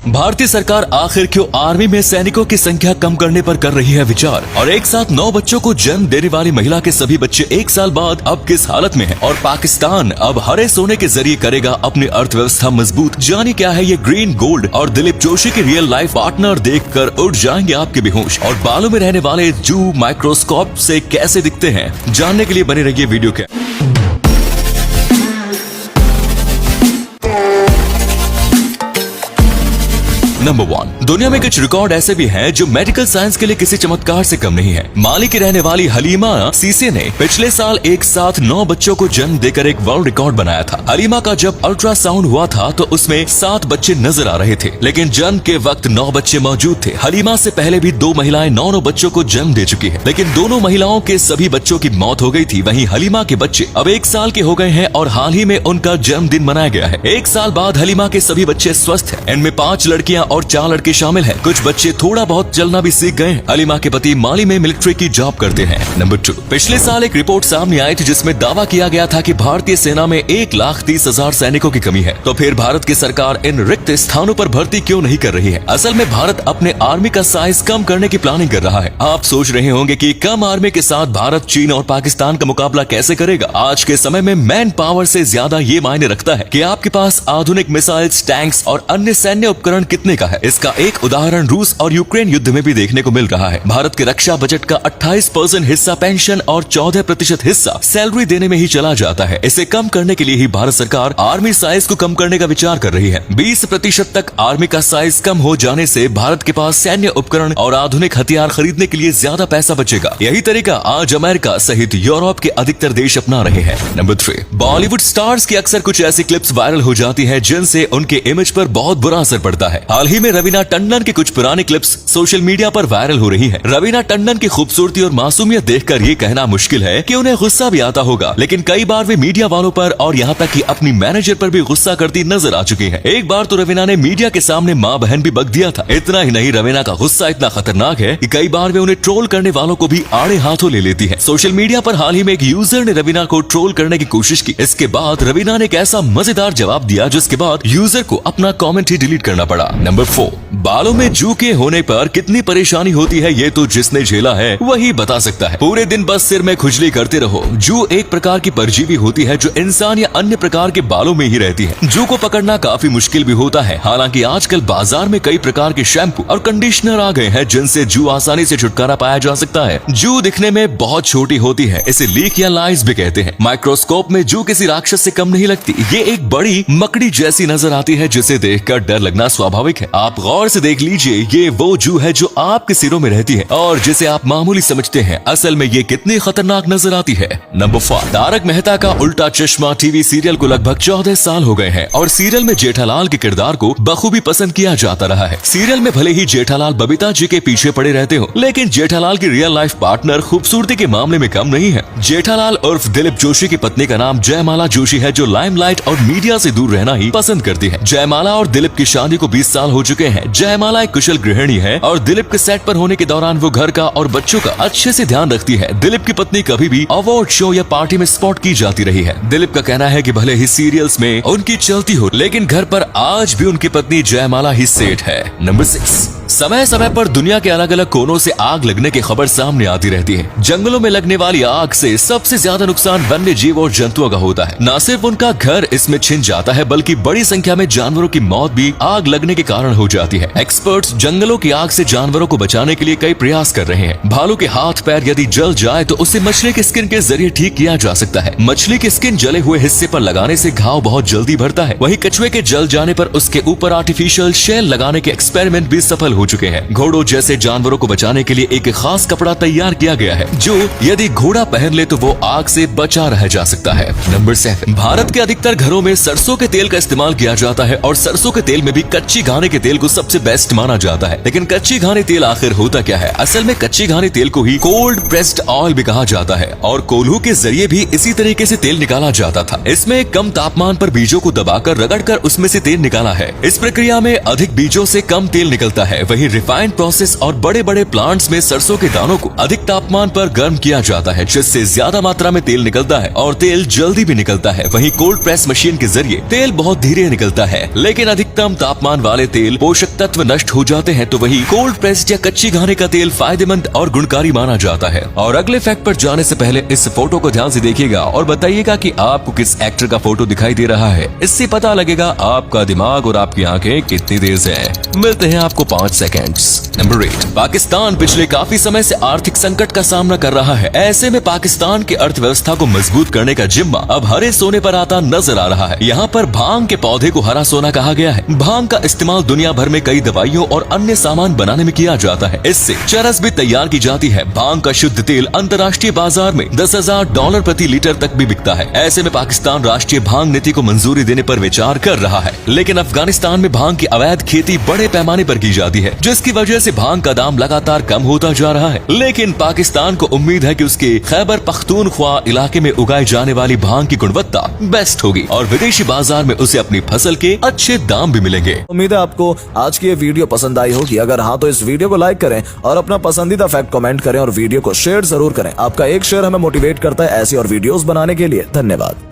भारतीय सरकार आखिर क्यों आर्मी में सैनिकों की संख्या कम करने पर कर रही है विचार, और एक साथ 9 बच्चों को जन्म देने वाली महिला के सभी बच्चे 1 साल बाद अब किस हालत में हैं, और पाकिस्तान अब हरे सोने के जरिए करेगा अपनी अर्थव्यवस्था मजबूत। जानिए क्या है ये ग्रीन गोल्ड और दिलीप जोशी की रियल लाइफ पार्टनर देखकर उड़ जाएंगे आपके बेहोश। और बालों में रहने वाले जू माइक्रोस्कोप से कैसे दिखते हैं, जानने के लिए बने रहिए वीडियो के। नंबर 1, दुनिया में कुछ रिकॉर्ड ऐसे भी हैं जो मेडिकल साइंस के लिए किसी चमत्कार से कम नहीं है। माली की रहने वाली हलीमा सीसे ने पिछले साल एक साथ 9 बच्चों को जन्म देकर एक वर्ल्ड रिकॉर्ड बनाया था। हलीमा का जब अल्ट्रासाउंड हुआ था तो उसमें 7 बच्चे नजर आ रहे थे, लेकिन जन्म के वक्त 9 बच्चे मौजूद थे। हलीमा से पहले भी 2 महिलाएं 9 बच्चों को जन्म दे चुकी है, लेकिन दोनों महिलाओं के सभी बच्चों की मौत हो गई थी। वहीं हलीमा के बच्चे अब 1 साल के हो गए हैं और हाल ही में उनका जन्मदिन मनाया गया है। 1 साल बाद हलीमा के सभी बच्चे स्वस्थ हैं। इनमें 5 लड़कियां और 4 लड़के शामिल हैं। कुछ बच्चे थोड़ा बहुत चलना भी सीख गए हैं। हलीमा के पति माली में मिलिट्री की जॉब करते हैं। नंबर 2, पिछले साल एक रिपोर्ट सामने आई थी जिसमें दावा किया गया था कि भारतीय सेना में 1,30,000 सैनिकों की कमी है। तो फिर भारत की सरकार इन रिक्त स्थानों पर भर्ती क्यों नहीं कर रही है? असल में भारत अपने आर्मी का साइज कम करने की प्लानिंग कर रहा है। आप सोच रहे होंगे कि कम आर्मी के साथ भारत चीन और पाकिस्तान का मुकाबला कैसे करेगा। आज के समय में मैन पावर से ज्यादा ये मायने रखता है कि आपके पास आधुनिक मिसाइल्स, टैंक्स और अन्य सैन्य उपकरण कितने का है। इसका एक उदाहरण रूस और यूक्रेन युद्ध में भी देखने को मिल रहा है। भारत के रक्षा बजट का 28% हिस्सा पेंशन और 14% हिस्सा सैलरी देने में ही चला जाता है। इसे कम करने के लिए ही भारत सरकार आर्मी साइज को कम करने का विचार कर रही है। 20% तक आर्मी का साइज कम हो जाने से भारत के पास सैन्य उपकरण और आधुनिक हथियार खरीदने के लिए ज्यादा पैसा बचेगा। यही तरीका आज अमेरिका सहित यूरोप के अधिकतर देश अपना रहे हैं। नंबर 3, बॉलीवुड स्टार्स की अक्सर कुछ ऐसी क्लिप्स वायरल हो जाती है जिनसे उनके इमेज पर बहुत बुरा असर पड़ता है। हाल ही में रवीना टंडन की कुछ पुरानी क्लिप्स सोशल मीडिया पर वायरल हो रही हैं। रवीना टंडन की खूबसूरती और मासूमियत देखकर ये कहना मुश्किल है कि उन्हें गुस्सा भी आता होगा, लेकिन कई बार वे मीडिया वालों पर और यहाँ तक कि अपनी मैनेजर पर भी गुस्सा करती नजर आ चुकी हैं। एक बार तो रवीना ने मीडिया के सामने माँ बहन भी बक दिया था। इतना ही नहीं, रवीना का गुस्सा इतना खतरनाक है कि कई बार वे उन्हें ट्रोल करने वालों को भी आड़े हाथों ले लेती है। सोशल मीडिया पर हाल ही में एक यूजर ने रवीना को ट्रोल करने की कोशिश की। इसके बाद रवीना ने एक ऐसा मजेदार जवाब दिया जिसके बाद यूजर को अपना कॉमेंट ही डिलीट करना पड़ा। नंबर 4, बालों में जू के होने पर कितनी परेशानी होती है ये तो जिसने झेला है वही बता सकता है। पूरे दिन बस सिर में खुजली करते रहो। जू एक प्रकार की परजीवी होती है जो इंसान या अन्य प्रकार के बालों में ही रहती है। जू को पकड़ना काफी मुश्किल भी होता है। हालांकि आजकल बाजार में कई प्रकार के शैम्पू और कंडीशनर आ गए हैं जिनसे जू आसानी से छुटकारा पाया जा सकता है। जू दिखने में बहुत छोटी होती है, इसे लीक या लाइस भी कहते हैं। माइक्रोस्कोप में जू किसी राक्षस से कम नहीं लगती। ये एक बड़ी मकड़ी जैसी नजर आती है जिसे देखकर डर लगना स्वाभाविक है। आप गौर से देख लीजिए, ये वो जू है जो आपके सिरों में रहती है और जिसे आप मामूली समझते हैं, असल में ये कितनी खतरनाक नजर आती है। नंबर 5, तारक मेहता का उल्टा चश्मा टीवी सीरियल को लगभग 14 साल हो गए हैं और सीरियल में जेठालाल के किरदार को बखूबी पसंद किया जाता रहा है। सीरियल में भले ही जेठालाल बबीता जी के पीछे पड़े रहते हो, लेकिन जेठालाल की रियल लाइफ पार्टनर खूबसूरती के मामले में कम नहीं है। जेठालाल उर्फ दिलीप जोशी की पत्नी का नाम जयमाला जोशी है जो लाइमलाइट और मीडिया से दूर रहना ही पसंद करती है। जयमाला और दिलीप की शादी को 20 साल हो चुके हैं। जयमाला एक कुशल गृहिणी है और दिलीप के सेट पर होने के दौरान वो घर का और बच्चों का अच्छे से ध्यान रखती है। दिलीप की पत्नी कभी भी अवार्ड शो या पार्टी में स्पॉट की जाती रही है। दिलीप का कहना है कि भले ही सीरियल्स में उनकी चलती हो, लेकिन घर पर आज भी उनकी पत्नी जयमाला ही सेठ है। नंबर 6, समय समय पर दुनिया के अलग अलग कोनों से आग लगने की खबर सामने आती रहती है। जंगलों में लगने वाली आग से सबसे ज्यादा नुकसान वन्य जीव और जंतुओं का होता है। न सिर्फ उनका घर इसमें छिन जाता है, बल्कि बड़ी संख्या में जानवरों की मौत भी आग लगने के कारण हो जाती है। एक्सपर्ट्स जंगलों की आग से जानवरों को बचाने के लिए कई प्रयास कर रहे हैं। भालू के हाथ पैर यदि जल जाए तो उसे मछली के स्किन के जरिए ठीक किया जा सकता है। मछली की स्किन जले हुए हिस्से पर लगाने से घाव बहुत जल्दी भरता है। वहीं कछुए के जल जाने पर उसके ऊपर आर्टिफिशियल शेल लगाने के एक्सपेरिमेंट भी सफल हो चुके हैं। घोड़ों जैसे जानवरों को बचाने के लिए एक खास कपड़ा तैयार किया गया है जो यदि घोड़ा पहन ले तो वो आग से बचा रह जा सकता है। नंबर 7, भारत के अधिकतर घरों में सरसों के तेल का इस्तेमाल किया जाता है और सरसों के तेल में भी कच्ची घानी के तेल को सबसे बेस्ट माना जाता है। लेकिन कच्ची घानी तेल आखिर होता क्या है? असल में कच्ची घानी तेल को ही कोल्ड प्रेस्ड ऑयल भी कहा जाता है और कोल्हू के जरिए भी इसी तरीके से तेल निकाला जाता था। इसमें कम तापमान पर बीजों को दबाकर रगड़कर उसमें से तेल निकाला है। इस प्रक्रिया में अधिक बीजों से कम तेल निकलता है। वहीं रिफाइंड प्रोसेस और बड़े बड़े प्लांट्स में सरसों के दानों को अधिक तापमान पर गर्म किया जाता है, जिससे ज्यादा मात्रा में तेल निकलता है और तेल जल्दी भी निकलता है। वहीं कोल्ड प्रेस मशीन के जरिए तेल बहुत धीरे निकलता है, लेकिन अधिकतम तापमान वाले तेल पोषक तत्व नष्ट हो जाते हैं। तो वही कोल्ड प्रेस या कच्ची घानी का तेल फायदेमंद और गुणकारी माना जाता है। और अगले फैक्ट पर जाने से पहले इस फोटो को ध्यान से देखिएगा और बताइएगा कि आपको किस एक्टर का फोटो दिखाई दे रहा है। इससे पता लगेगा आपका दिमाग और आपकी आंखें कितनी तेज है। मिलते हैं आपको 5 सेकंड्स। नंबर 8, पाकिस्तान पिछले काफी समय से आर्थिक संकट का सामना कर रहा है। ऐसे में पाकिस्तान की अर्थव्यवस्था को मजबूत करने का जिम्मा अब हरे सोने पर आता नजर आ रहा है। यहाँ पर भांग के पौधे को हरा सोना कहा गया है। भांग का इस्तेमाल दुनिया भर में कई दवाइयों और अन्य सामान बनाने में किया जाता है। इससे चरस भी तैयार की जाती है। भांग का शुद्ध तेल अंतर्राष्ट्रीय बाजार में $10,000 प्रति लीटर तक भी बिकता है। ऐसे में पाकिस्तान राष्ट्रीय भांग नीति को मंजूरी देने पर विचार कर रहा है, लेकिन अफगानिस्तान में भांग की अवैध खेती बड़े पैमाने पर की जाती है, जिसकी वजह से भांग का दाम लगातार कम होता जा रहा है। लेकिन पाकिस्तान को उम्मीद है कि उसके खैबर पख्तूनख्वा इलाके में उगाई जाने वाली भांग की गुणवत्ता बेस्ट होगी और विदेशी बाजार में उसे अपनी फसल के अच्छे दाम भी मिलेंगे। उम्मीद है आपको आज की ये वीडियो पसंद आई होगी। अगर हाँ तो इस वीडियो को लाइक करें और अपना पसंदीदा फैक्ट कमेंट करें और वीडियो को शेयर जरूर करें। आपका एक शेयर हमें मोटिवेट करता है ऐसी और वीडियोस बनाने के लिए। धन्यवाद।